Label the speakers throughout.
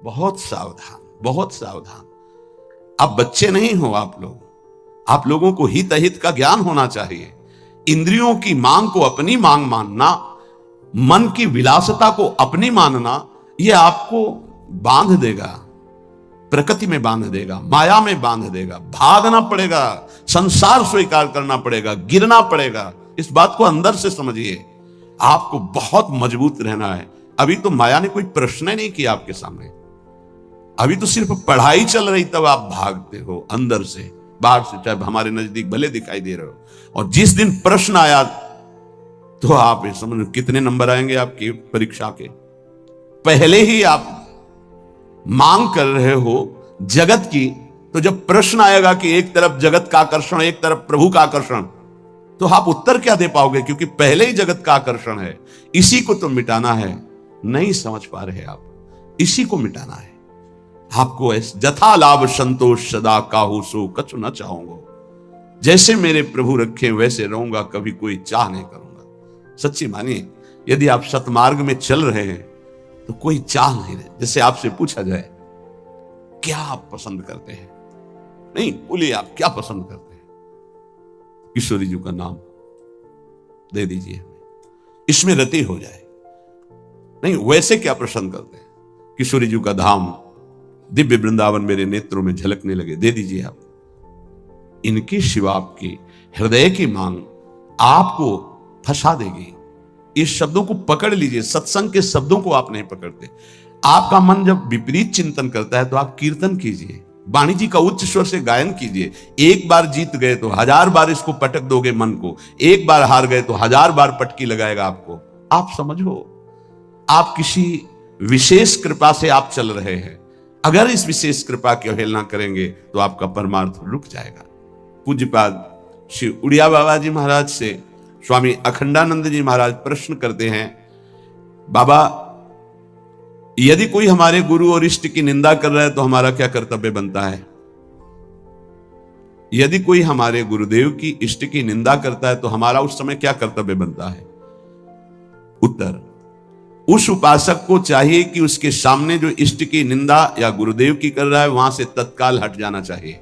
Speaker 1: बहुत सावधान, बहुत सावधान। आप बच्चे नहीं हो, आप लोगों को हित अहित का ज्ञान होना चाहिए। इंद्रियों की मांग को अपनी मांग मानना, मन की विलासता को अपनी मानना, यह आपको बांध देगा, प्रकृति में बांध देगा, माया में बांध देगा। भागना पड़ेगा, संसार स्वीकार करना पड़ेगा, गिरना पड़ेगा। इस बात को अंदर से समझिए। आपको बहुत मजबूत रहना है। अभी तो माया ने कोई प्रश्न नहीं किया आपके सामने, अभी तो सिर्फ पढ़ाई चल रही, तब आप भागते हो अंदर से, बाहर से चाहे हमारे नजदीक भले दिखाई दे रहे हो। और जिस दिन प्रश्न आया तो आप ये समझ कितने नंबर आएंगे आपकी परीक्षा के। पहले ही आप मांग कर रहे हो जगत की, तो जब प्रश्न आएगा कि एक तरफ जगत का आकर्षण, एक तरफ प्रभु का आकर्षण, तो आप उत्तर क्या दे पाओगे? क्योंकि पहले ही जगत का आकर्षण है, इसी को तो मिटाना है। नहीं समझ पा रहे आप, इसी को मिटाना है आपको। जथा लाभ संतोष सदा काहू सो कछु न चाहूंगा, जैसे मेरे प्रभु रखे वैसे रहूंगा, कभी कोई चाह नहीं करूंगा। सच्ची मानिए, यदि आप सतमार्ग में चल रहे हैं तो कोई चाह नहीं रहे। जैसे आपसे पूछा जाए क्या आप पसंद करते हैं, नहीं बोलिए आप क्या पसंद करते हैं, किशोरी जी का नाम दे दीजिए, इसमें रति हो जाए। नहीं, वैसे क्या पसंद करते हैं? किशोरी जी का धाम, दिव्य वृंदावन मेरे नेत्रों में झलकने लगे, दे दीजिए आप। इनकी शिवा आपकी हृदय की मांग आपको फंसा देगी। इस शब्दों को पकड़ लीजिए, सत्संग के शब्दों को आप नहीं पकड़ते। आपका मन जब विपरीत चिंतन करता है तो आप कीर्तन कीजिए, वाणी जी का उच्च स्वर से गायन कीजिए। एक बार जीत गए तो 1000 बार इसको पटक दोगे मन को, एक बार हार गए तो 1000 बार पटकी लगाएगा आपको। आप समझो, आप किसी विशेष कृपा से आप चल रहे हैं। अगर इस विशेष कृपा की अवहेलना करेंगे तो आपका परमार्थ रुक जाएगा। पूज्यपाद श्री उड़िया बाबा जी महाराज से स्वामी अखंडानंद जी महाराज प्रश्न करते हैं, बाबा यदि कोई हमारे गुरु और इष्ट की निंदा कर रहा है तो हमारा क्या कर्तव्य बनता है? यदि कोई हमारे गुरुदेव की इष्ट की निंदा करता है तो हमारा उस समय क्या कर्तव्य बनता है? उत्तर, उस उपासक को चाहिए कि उसके सामने जो इष्ट की निंदा या गुरुदेव की कर रहा है वहां से तत्काल हट जाना चाहिए,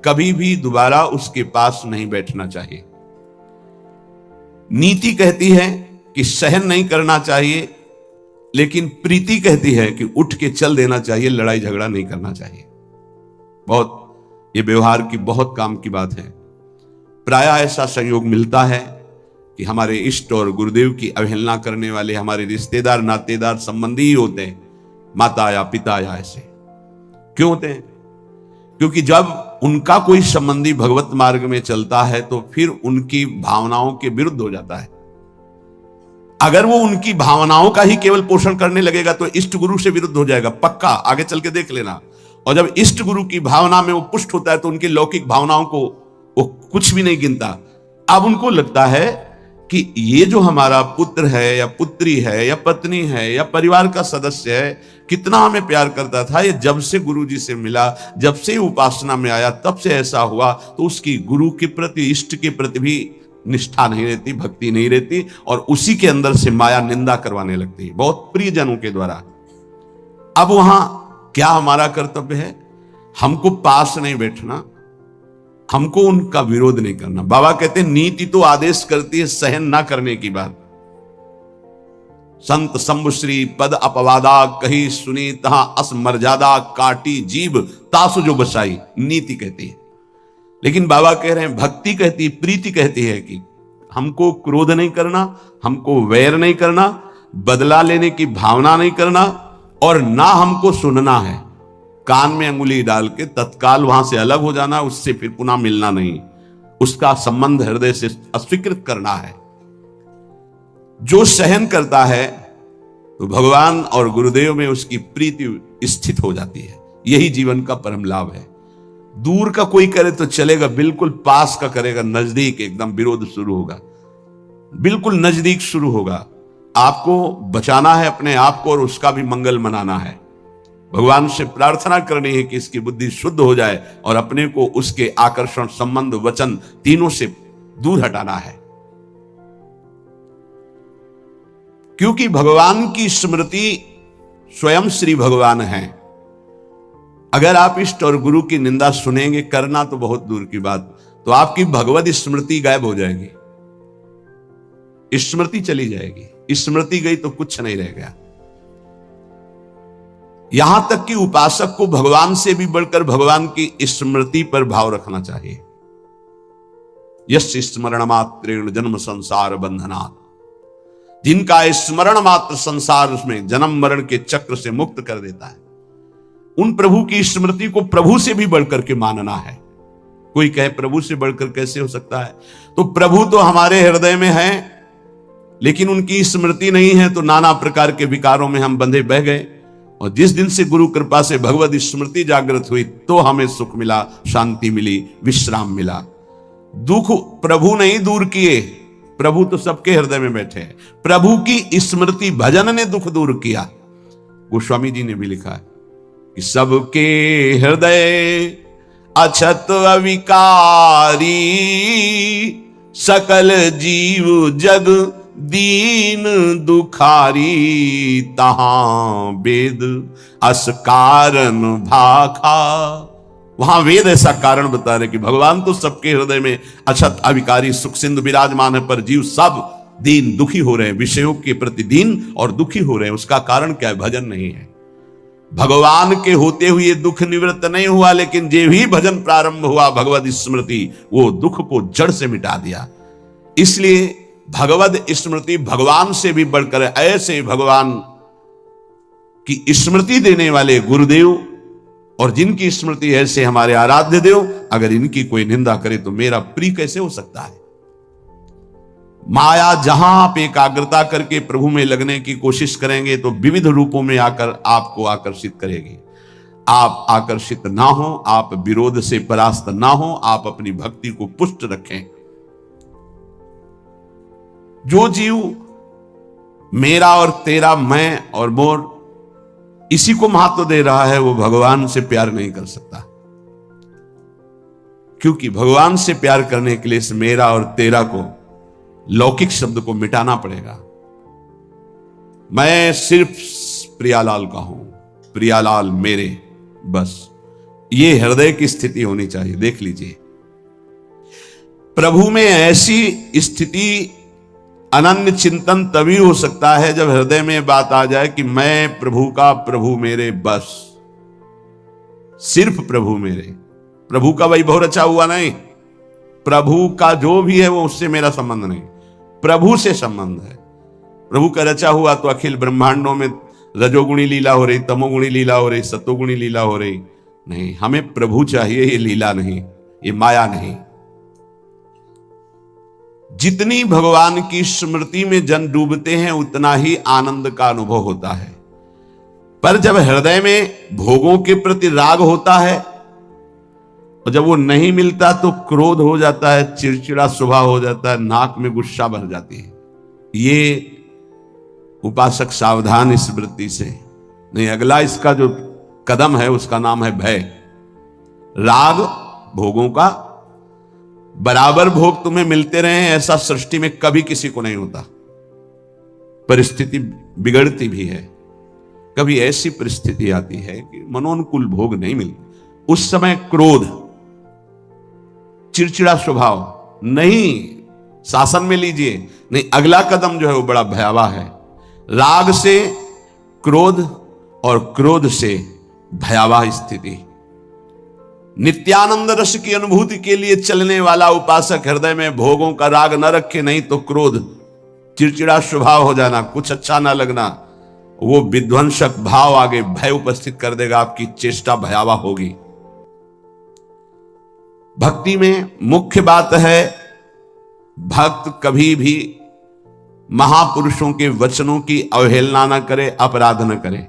Speaker 1: कभी भी दोबारा उसके पास नहीं बैठना चाहिए। नीति कहती है कि सहन नहीं करना चाहिए, लेकिन प्रीति कहती है कि उठ के चल देना चाहिए, लड़ाई झगड़ा नहीं करना चाहिए। बहुत ये व्यवहार की बहुत काम की बात है। प्रायः ऐसा संयोग मिलता है कि हमारे इष्ट और गुरुदेव की अवहेलना करने वाले हमारे रिश्तेदार, नातेदार, संबंधी ही होते हैं, माता या पिता या ऐसे। क्यों होते हैं? क्योंकि जब उनका कोई संबंधी भगवत मार्ग में चलता है तो फिर उनकी भावनाओं के विरुद्ध हो जाता है। अगर वो उनकी भावनाओं का ही केवल पोषण करने लगेगा तो इष्ट गुरु से विरुद्ध हो जाएगा, पक्का, आगे चल के देख लेना। और जब इष्ट गुरु की भावना में वो पुष्ट होता है तो उनकी लौकिक भावनाओं को वो कुछ भी नहीं गिनता। अब उनको लगता है कि ये जो हमारा पुत्र है या पुत्री है या पत्नी है या परिवार का सदस्य है, कितना हमें प्यार करता था, ये जब से गुरु जी से मिला, जब से उपासना में आया, तब से ऐसा हुआ। तो उसकी गुरु के प्रति, इष्ट के प्रति भी निष्ठा नहीं रहती, भक्ति नहीं रहती, और उसी के अंदर से माया निंदा करवाने लगती है, बहुत प्रियजनों के द्वारा। अब वहां क्या हमारा कर्तव्य है? हमको पास नहीं बैठना, हमको उनका विरोध नहीं करना। बाबा कहते हैं नीति तो आदेश करती है सहन ना करने की बात। संत शंभुश्री पद अपवादा कही सुनी तहां असमर्यादा काटी जीव तासु जो बसाई, नीति कहती है। लेकिन बाबा कह रहे हैं, भक्ति कहती है, प्रीति कहती है कि हमको क्रोध नहीं करना, हमको वैर नहीं करना, बदला लेने की भावना नहीं करना, और ना हमको सुनना है। कान में अंगुली डाल के तत्काल वहां से अलग हो जाना, उससे फिर पुनः मिलना नहीं, उसका संबंध हृदय से अस्वीकृत करना है। जो सहन करता है तो भगवान और गुरुदेव में उसकी प्रीति स्थित हो जाती है। यही जीवन का परम लाभ है। दूर का कोई करे तो चलेगा, बिल्कुल पास का करेगा, नजदीक एकदम विरोध शुरू होगा, बिल्कुल नजदीक शुरू होगा। आपको बचाना है अपने आप को और उसका भी मंगल मनाना है। भगवान से प्रार्थना करनी है कि इसकी बुद्धि शुद्ध हो जाए और अपने को उसके आकर्षण, संबंध, वचन तीनों से दूर हटाना है। क्योंकि भगवान की स्मृति स्वयं श्री भगवान है। अगर आप इष्ट और गुरु की निंदा सुनेंगे, करना तो बहुत दूर की बात, तो आपकी भगवत स्मृति गायब हो जाएगी, स्मृति चली जाएगी। स्मृति गई तो कुछ नहीं रह गया। यहां तक कि उपासक को भगवान से भी बढ़कर भगवान की स्मृति पर भाव रखना चाहिए। यस्य स्मरण मात्रेण जन्म संसार बंधनात्, जिनका स्मरण मात्र संसार उसमें जन्म मरण के चक्र से मुक्त कर देता है, उन प्रभु की स्मृति को प्रभु से भी बढ़कर के मानना है। कोई कहे प्रभु से बढ़कर कैसे हो सकता है? तो प्रभु तो हमारे हृदय में है, लेकिन उनकी स्मृति नहीं है, तो नाना प्रकार के विकारों में हम बंधे बह गए। और जिस दिन से गुरु कृपा से भगवत स्मृति जागृत हुई, तो हमें सुख मिला, शांति मिली, विश्राम मिला। दुख प्रभु नहीं दूर किए, प्रभु तो सबके हृदय में बैठे हैं। प्रभु की स्मृति भजन ने दुख दूर किया। गोस्वामी जी ने भी लिखा है कि सबके हृदय अछत अविकारी, सकल जीव जग दीन दुखारी, तहां वेद अस कारण भाखा। वहां वेद ऐसा कारण बता रहे कि भगवान तो सबके हृदय में अछत अविकारी सुख सिंधु विराजमान है, पर जीव सब दीन दुखी हो रहे हैं, विषयों के प्रति दीन और दुखी हो रहे हैं। उसका कारण क्या है? भजन नहीं है। भगवान के होते हुए दुख निवृत्त नहीं हुआ, लेकिन जे भी भजन प्रारंभ हुआ भगवत स्मृति, वो दुख को जड़ से मिटा दिया। इसलिए भगवत स्मृति भगवान से भी बढ़कर, ऐसे भगवान की स्मृति देने वाले गुरुदेव और जिनकी स्मृति ऐसे हमारे आराध्य देव, अगर इनकी कोई निंदा करे तो मेरा प्रिय कैसे हो सकता है? माया जहां आप एकाग्रता करके प्रभु में लगने की कोशिश करेंगे तो विविध रूपों में आकर आपको आकर्षित करेगी। आप आकर्षित ना हो, आप विरोध से परास्त ना हो, आप अपनी भक्ति को पुष्ट रखें। जो जीव मेरा और तेरा, मैं और मोर, इसी को महत्व दे रहा है, वो भगवान से प्यार नहीं कर सकता। क्योंकि भगवान से प्यार करने के लिए इस मेरा और तेरा को, लौकिक शब्द को मिटाना पड़ेगा। मैं सिर्फ प्रियालाल का हूं, प्रियालाल मेरे, बस ये हृदय की स्थिति होनी चाहिए। देख लीजिए, प्रभु में ऐसी स्थिति, अनन्य चिंतन तभी हो सकता है जब हृदय में बात आ जाए कि मैं प्रभु का, प्रभु मेरे, बस सिर्फ प्रभु मेरे। प्रभु का वैभव रचा हुआ नहीं, प्रभु का जो भी है वो उससे मेरा संबंध नहीं, प्रभु से संबंध है। प्रभु का रचा हुआ तो अखिल ब्रह्मांडों में रजोगुणी लीला हो रही, तमोगुणी लीला हो रही, सतोगुणी लीला हो रही, नहीं, हमें प्रभु चाहिए, ये लीला नहीं, ये माया नहीं। जितनी भगवान की स्मृति में जन डूबते हैं उतना ही आनंद का अनुभव होता है। पर जब हृदय में भोगों के प्रति राग होता है और जब वो नहीं मिलता तो क्रोध हो जाता है, चिड़चिड़ा स्वभाव हो जाता है, नाक में गुस्सा भर जाती है। ये उपासक सावधान इस वृत्ति से। नहीं, अगला इसका जो कदम है उसका नाम है भय। राग भोगों का, बराबर भोग तुम्हें मिलते रहे ऐसा सृष्टि में कभी किसी को नहीं होता। परिस्थिति बिगड़ती भी है, कभी ऐसी परिस्थिति आती है कि मनोनुकूल भोग नहीं मिलते, उस समय क्रोध, चिड़चिड़ा स्वभाव, नहीं शासन में लीजिए, नहीं, अगला कदम जो है वो बड़ा भयावह है। राग से क्रोध और क्रोध से भयावह स्थिति। नित्यानंद रस की अनुभूति के लिए चलने वाला उपासक हृदय में भोगों का राग न रखे, नहीं तो क्रोध, चिड़चिड़ा स्वभाव हो जाना, कुछ अच्छा ना लगना, वो विध्वंसक भाव आगे भय उपस्थित कर देगा, आपकी चेष्टा भयावह होगी। भक्ति में मुख्य बात है, भक्त कभी भी महापुरुषों के वचनों की अवहेलना न करे, अपराध न करे,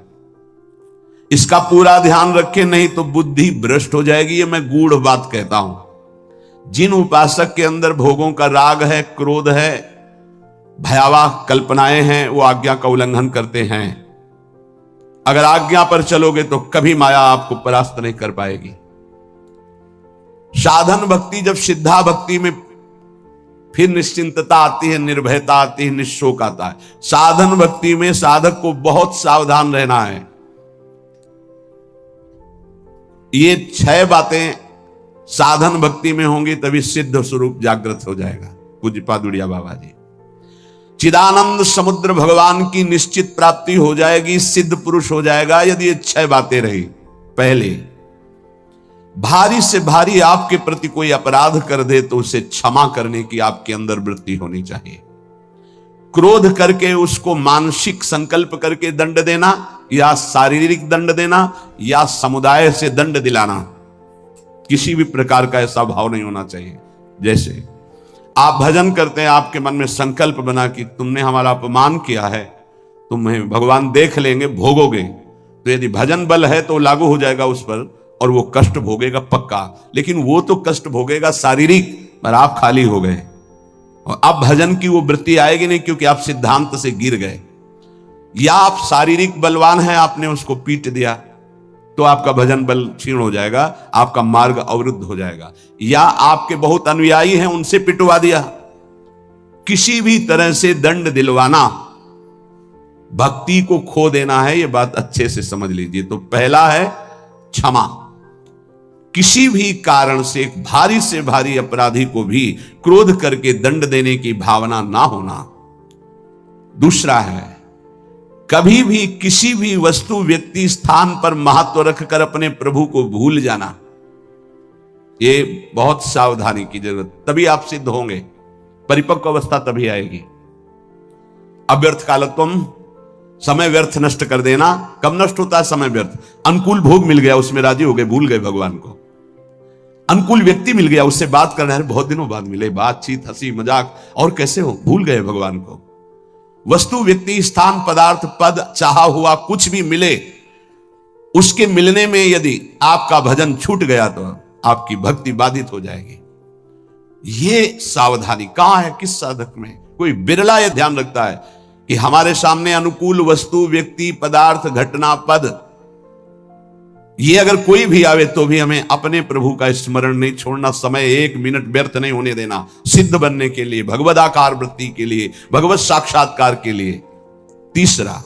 Speaker 1: इसका पूरा ध्यान रखें, नहीं तो बुद्धि भ्रष्ट हो जाएगी। ये मैं गूढ़ बात कहता हूं। जिन उपासक के अंदर भोगों का राग है, क्रोध है, भयावह कल्पनाएं हैं, वो आज्ञा का उल्लंघन करते हैं। अगर आज्ञा पर चलोगे तो कभी माया आपको परास्त नहीं कर पाएगी। साधन भक्ति, जब सिद्धा भक्ति में फिर निश्चिंतता आती है, निर्भयता आती है, निशोक आता है। साधन भक्ति में साधक को बहुत सावधान रहना है। ये 6 बातें साधन भक्ति में होंगी तभी सिद्ध स्वरूप जागृत हो जाएगा। पूज्यपाद उड़िया बाबा जी, चिदानंद समुद्र भगवान की निश्चित प्राप्ति हो जाएगी, सिद्ध पुरुष हो जाएगा यदि ये 6 बातें रही। पहले, भारी से भारी आपके प्रति कोई अपराध कर दे तो उसे क्षमा करने की आपके अंदर वृत्ति होनी चाहिए। क्रोध करके उसको मानसिक संकल्प करके दंड देना या शारीरिक दंड देना या समुदाय से दंड दिलाना, किसी भी प्रकार का ऐसा भाव नहीं होना चाहिए। जैसे आप भजन करते हैं, आपके मन में संकल्प बना कि तुमने हमारा अपमान किया है, तुम्हें भगवान देख लेंगे, भोगोगे, तो यदि भजन बल है तो लागू हो जाएगा उस पर और वो कष्ट भोगेगा पक्का। लेकिन वो तो कष्ट भोगेगा शारीरिक, पर आप खाली हो गए और अब भजन की वो वृत्ति आएगी नहीं, क्योंकि आप सिद्धांत से गिर गए। या आप शारीरिक बलवान हैं, आपने उसको पीट दिया तो आपका भजन बल क्षीण हो जाएगा, आपका मार्ग अवरुद्ध हो जाएगा। या आपके बहुत अनुयायी हैं, उनसे पिटवा दिया। किसी भी तरह से दंड दिलवाना भक्ति को खो देना है, यह बात अच्छे से समझ लीजिए। तो पहला है क्षमा। किसी भी कारण से एक भारी से भारी अपराधी को भी क्रोध करके दंड देने की भावना ना होना। दूसरा है, कभी भी किसी भी वस्तु व्यक्ति स्थान पर महत्व रखकर अपने प्रभु को भूल जाना, ये बहुत सावधानी की जरूरत। तभी आप सिद्ध होंगे, परिपक्व अवस्था तभी आएगी। अव्यर्थ कालत्वम, समय व्यर्थ नष्ट कर देना। कब नष्ट होता है समय व्यर्थ? अनुकूल भोग मिल गया, उसमें राजी हो गए, भूल गए भगवान को। अनुकूल व्यक्ति मिल गया, उससे बात करना है, बहुत दिनों बाद मिले, बातचीत, हंसी मजाक, और कैसे हो, भूल गए भगवान को। वस्तु व्यक्ति स्थान पदार्थ पद चाहा हुआ कुछ भी मिले, उसके मिलने में यदि आपका भजन छूट गया तो आपकी भक्ति बाधित हो जाएगी। ये सावधानी कहां है, किस साधक में? कोई बिरला यह ध्यान रखता है कि हमारे सामने अनुकूल वस्तु व्यक्ति पदार्थ घटना पद, ये अगर कोई भी आवे तो भी हमें अपने प्रभु का स्मरण नहीं छोड़ना, समय 1 मिनट व्यर्थ नहीं होने देना, सिद्ध बनने के लिए, भगवदाकार वृत्ति के लिए, भगवत साक्षात्कार के लिए। तीसरा,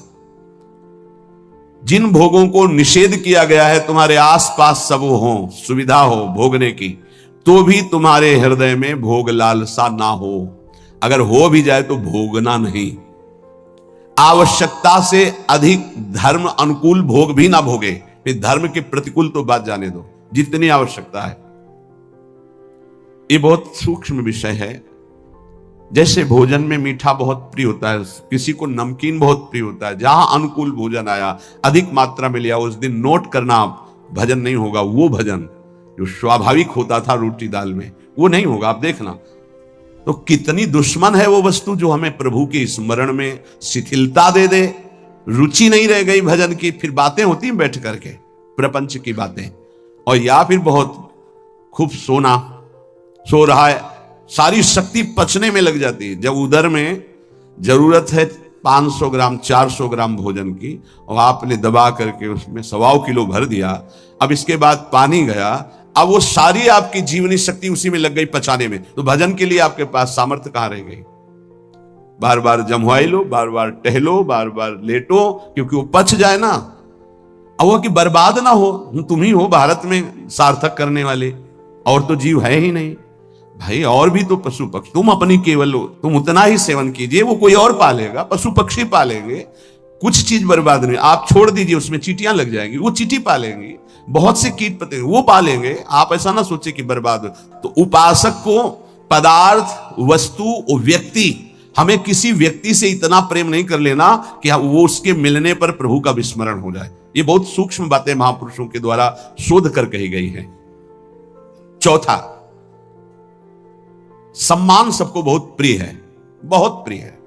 Speaker 1: जिन भोगों को निषेध किया गया है तुम्हारे आसपास सब हो, सुविधा हो भोगने की, तो भी तुम्हारे हृदय में भोग लालसा ना हो। अगर हो भी जाए तो भोगना नहीं। आवश्यकता से अधिक धर्म अनुकूल भोग भी ना भोगे, धर्म के प्रतिकूल तो बात जाने दो, जितनी आवश्यकता है। ये बहुत सूक्ष्म विषय है। जैसे भोजन में मीठा बहुत प्रिय होता है, किसी को नमकीन बहुत प्रिय होता है, जहां अनुकूल भोजन आया, अधिक मात्रा में लिया, उस दिन नोट करना भजन नहीं होगा। वो भजन जो स्वाभाविक होता था रोटी दाल में, वो नहीं होगा, आप देखना। तो कितनी दुश्मन है वो वस्तु जो हमें प्रभु के स्मरण में शिथिलता दे दे। रुचि नहीं रह गई भजन की, फिर बातें होती हैं बैठ करके, प्रपंच की बातें, और या फिर बहुत खूब सोना, सो रहा है, सारी शक्ति पचने में लग जाती है। जब उधर में जरूरत है 500 ग्राम 400 ग्राम भोजन की, और आपने दबा करके उसमें 1.25 किलो भर दिया, अब इसके बाद पानी गया, अब वो सारी आपकी जीवनी शक्ति उसी में लग गई पचाने में, तो भजन के लिए आपके पास सामर्थ्य कहां रह गई? बार बार जमवाई लो, बार बार टहलो, बार बार लेटो, क्योंकि वो पच जाए ना। अब वो कि बर्बाद ना हो, तुम ही हो भारत में सार्थक करने वाले, और तो जीव है ही नहीं भाई। और भी तो पशु पक्षी, तुम अपनी केवल हो, तुम उतना ही सेवन कीजिए, वो कोई और पालेगा, पशु पक्षी पालेंगे, कुछ चीज बर्बाद नहीं। आप छोड़ दीजिए, उसमें चींटियां लग जाएंगी, वो चींटी पालेंगी, बहुत से कीट पतंगे वो पालेंगे। आप ऐसा ना सोचे कि बर्बाद हो। तो उपासक को पदार्थ, वस्तु, व्यक्ति, हमें किसी व्यक्ति से इतना प्रेम नहीं कर लेना कि वो उसके मिलने पर प्रभु का विस्मरण हो जाए। ये बहुत सूक्ष्म बातें महापुरुषों के द्वारा शोध कर कही गई हैं। चौथा, सम्मान सबको बहुत प्रिय है, बहुत प्रिय है।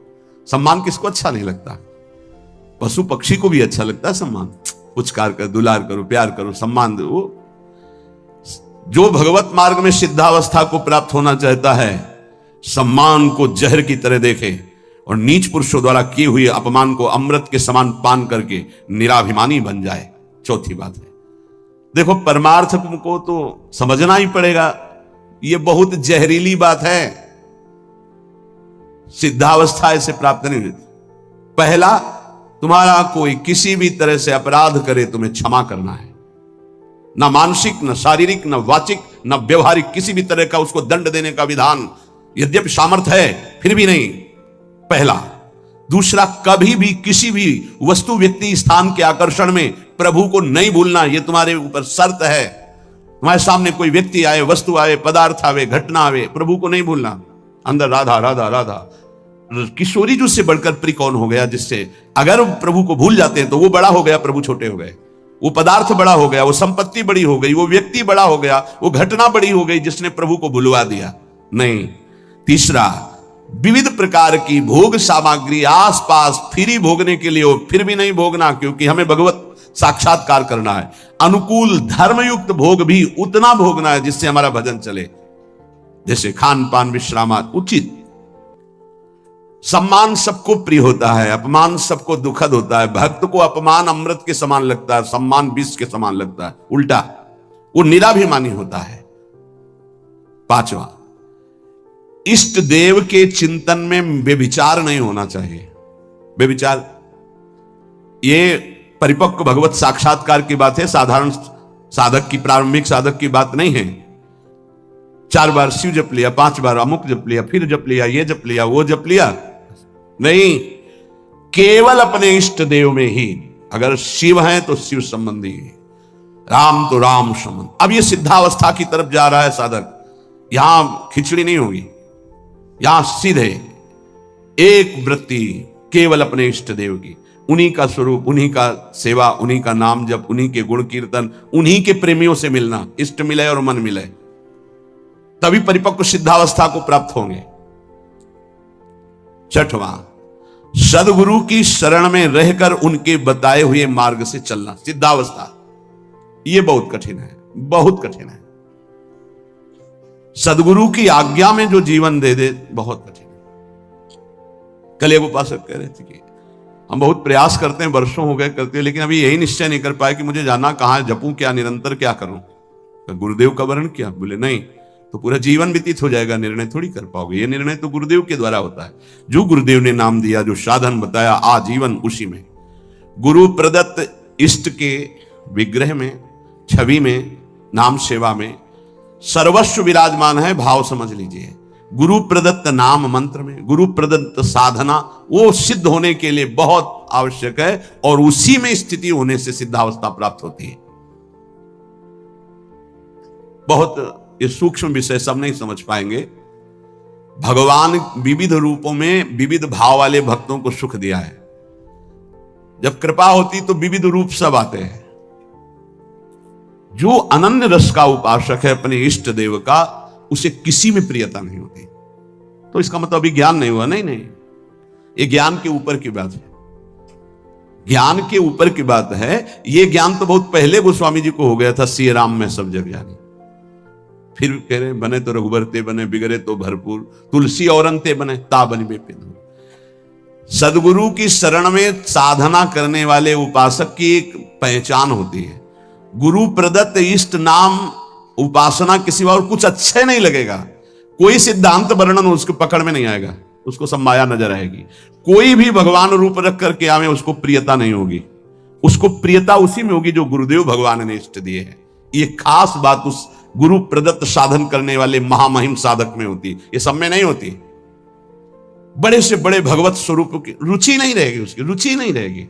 Speaker 1: सम्मान किसको अच्छा नहीं लगता? पशु पक्षी को भी अच्छा लगता है सम्मान। पुचकार कर, दुलार करो, प्यार करो, सम्मान दो। जो भगवत मार्ग में सिद्धावस्था को प्राप्त होना चाहता है, सम्मान को जहर की तरह देखे और नीच पुरुषों द्वारा किए हुए अपमान को अमृत के समान पान करके निराभिमानी बन जाए। चौथी बात है, देखो परमार्थ को तो समझना ही पड़ेगा, ये बहुत जहरीली बात है। सिद्धावस्था ऐसे प्राप्त नहीं होती। पहला, तुम्हारा कोई किसी भी तरह से अपराध करे, तुम्हें क्षमा करना है। ना मानसिक, न शारीरिक, न वाचिक, न व्यवहारिक किसी भी तरह का उसको दंड देने का विधान यद्यपि सामर्थ्य है फिर भी नहीं, पहला। दूसरा, कभी भी किसी भी वस्तु, व्यक्ति, स्थान के आकर्षण में प्रभु को नहीं भूलना, यह तुम्हारे ऊपर शर्त है। तुम्हारे सामने कोई व्यक्ति आए, वस्तु आए, पदार्थ आवे, घटना आवे, प्रभु को नहीं भूलना। अंदर राधा राधा राधा, किशोरी जी से बढ़कर प्रिय कौन हो गया, जिससे अगर प्रभु को भूल जाते हैं तो वो बड़ा हो गया, प्रभु छोटे हो गए। वो पदार्थ बड़ा हो गया, वो संपत्ति बड़ी हो गई, वो व्यक्ति बड़ा हो गया, वो घटना बड़ी हो गई जिसने प्रभु को भुलवा दिया। नहीं। तीसरा, विविध प्रकार की भोग सामग्री आसपास फ्री भोगने के लिए हो, फिर भी नहीं भोगना, क्योंकि हमें भगवत साक्षात्कार करना है। अनुकूल धर्मयुक्त भोग भी उतना भोगना है जिससे हमारा भजन चले, जैसे खान पान, विश्राम उचित। सम्मान सबको प्रिय होता है, अपमान सबको दुखद होता है। भक्त को अपमान अमृत के समान लगता है, सम्मान विष के समान लगता है, उल्टा, वो निराभिमानी होता है। पांचवा, इष्ट देव के चिंतन में बेविचार नहीं होना चाहिए। बेविचार ये परिपक्व भगवत साक्षात्कार की बात है, साधारण साधक की, प्रारंभिक साधक की बात नहीं है। 4 बार शिव जप लिया, 5 बार अमुक जप लिया, फिर जप लिया, ये जप लिया, वो जप लिया, नहीं। केवल अपने इष्ट देव में ही, अगर शिव है तो शिव संबंधी, राम तो राम संबंधी। अब ये सिद्धावस्था की तरफ जा रहा है साधक। यहां खिचड़ी नहीं होगी, यहां सीधे एक वृत्ति केवल अपने इष्ट देव की, उन्हीं का स्वरूप, उन्हीं का सेवा, उन्हीं का नाम जप, उन्हीं के गुण कीर्तन, उन्हीं के प्रेमियों से मिलना, इष्ट मिले और मन मिले, तभी परिपक्व सिद्धावस्था को प्राप्त होंगे। छठवां, सदगुरु की शरण में रहकर उनके बताए हुए मार्ग से चलना, सिद्धावस्था। यह बहुत कठिन है, बहुत कठिन है। सदगुरु की आज्ञा में जो जीवन दे दे, बहुत कठिन है। कल एक उपासक कह रहे थे कि हम बहुत प्रयास करते हैं, वर्षों हो गए करते हैं, लेकिन अभी यही निश्चय नहीं कर पाए कि मुझे जाना कहां है, जपूं क्या, निरंतर क्या करूं। तो गुरुदेव का वर्ण किया, बोले नहीं तो पूरा जीवन व्यतीत हो जाएगा, निर्णय थोड़ी कर पाओगे। ये निर्णय तो गुरुदेव के द्वारा होता है। जो गुरुदेव ने नाम दिया, जो साधन बताया, आजीवन उसी में। गुरु प्रदत्त इष्ट के विग्रह में, छवि में, नाम सेवा में सर्वस्व विराजमान है, भाव समझ लीजिए। गुरु प्रदत्त नाम मंत्र में, गुरु प्रदत्त साधना, वो सिद्ध होने के लिए बहुत आवश्यक है, और उसी में स्थिति होने से सिद्धावस्था प्राप्त होती है। बहुत ये सूक्ष्म विषय सब नहीं समझ पाएंगे। भगवान विविध रूपों में विविध भाव वाले भक्तों को सुख दिया है। जब कृपा होती तो विविध रूप सब आते हैं। जो अनन्य रस का उपासक है अपने इष्ट देव का, उसे किसी में प्रियता नहीं होती। तो इसका मतलब अभी ज्ञान नहीं हुआ, नहीं नहीं, ये ज्ञान के ऊपर की बात है, ज्ञान के ऊपर की बात है। ये ज्ञान तो बहुत पहले गोस्वामी जी को हो गया था, सिय राम में सब जग जानी। फिर कह रहे बने तो रघुबर ते बने, बिगड़े तो भरपूर, तुलसी औरन ते बने, ता बनी बेपिन। सदगुरु की शरण में साधना करने वाले उपासक की एक पहचान होती है। गुरु प्रदत्त इष्ट नाम उपासना किसी और कुछ अच्छे नहीं लगेगा, कोई सिद्धांत वर्णन उसके पकड़ में नहीं आएगा, उसको सब माया नजर आएगी। कोई भी भगवान रूप रख करके आवे, उसको प्रियता नहीं होगी। उसको प्रियता उसी में होगी जो गुरुदेव भगवान ने इष्ट दिए हैं। ये खास बात उस गुरु प्रदत्त साधन करने वाले महामहिम साधक में होती, ये सब में नहीं होती। बड़े से बड़े भगवत स्वरूप की रुचि नहीं रहेगी, उसकी रुचि नहीं रहेगी।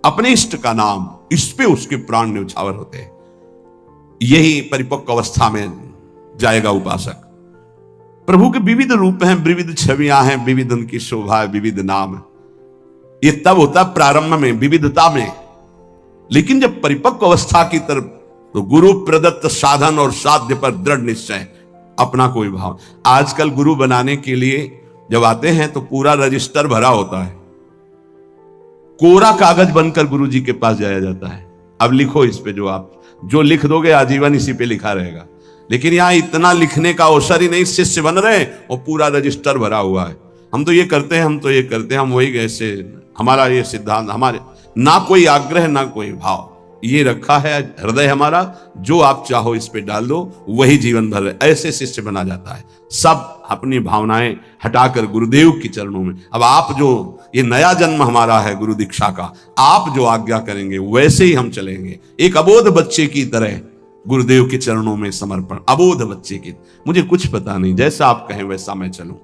Speaker 1: अपने इष्ट का नाम, इस पे उसके प्राण न्यौछावर होते हैं। यही परिपक्व अवस्था में जाएगा उपासक। प्रभु के विविध रूप हैं, विविध छवियां हैं, विविध उनकी शोभा है, विविध नाम है। ये तब होता प्रारंभ में, विविधता में। लेकिन जब परिपक्व अवस्था की तरफ, तो गुरु प्रदत्त साधन और साध्य पर दृढ़ निश्चय, अपना कोई भाव। आजकल गुरु बनाने के लिए जब आते हैं तो पूरा रजिस्टर भरा होता है, कोरा कागज बनकर गुरु जी के पास जाया जाता है। अब लिखो इस पे, जो लिख दोगे आजीवन इसी पे लिखा रहेगा। लेकिन यहां इतना लिखने का अवसर ही नहीं, शिष्य बन रहे और पूरा रजिस्टर भरा हुआ है। हम तो ये करते हैं, हम तो ये करते हैं, हम वही ऐसे, हमारा ये सिद्धांत, हमारे ना कोई आग्रह ना कोई भाव, ये रखा है हृदय हमारा, जो आप चाहो इस पे डाल दो, वही जीवन भर ऐसे शिष्य बना जाता है। सब अपनी भावनाएं हटाकर गुरुदेव के चरणों में, अब आप जो ये नया जन्म हमारा है गुरु दीक्षा का, आप जो आज्ञा करेंगे वैसे ही हम चलेंगे, एक अबोध बच्चे की तरह गुरुदेव के चरणों में समर्पण। अबोध बच्चे की, मुझे कुछ पता नहीं, जैसा आप कहें वैसा मैं चलूं।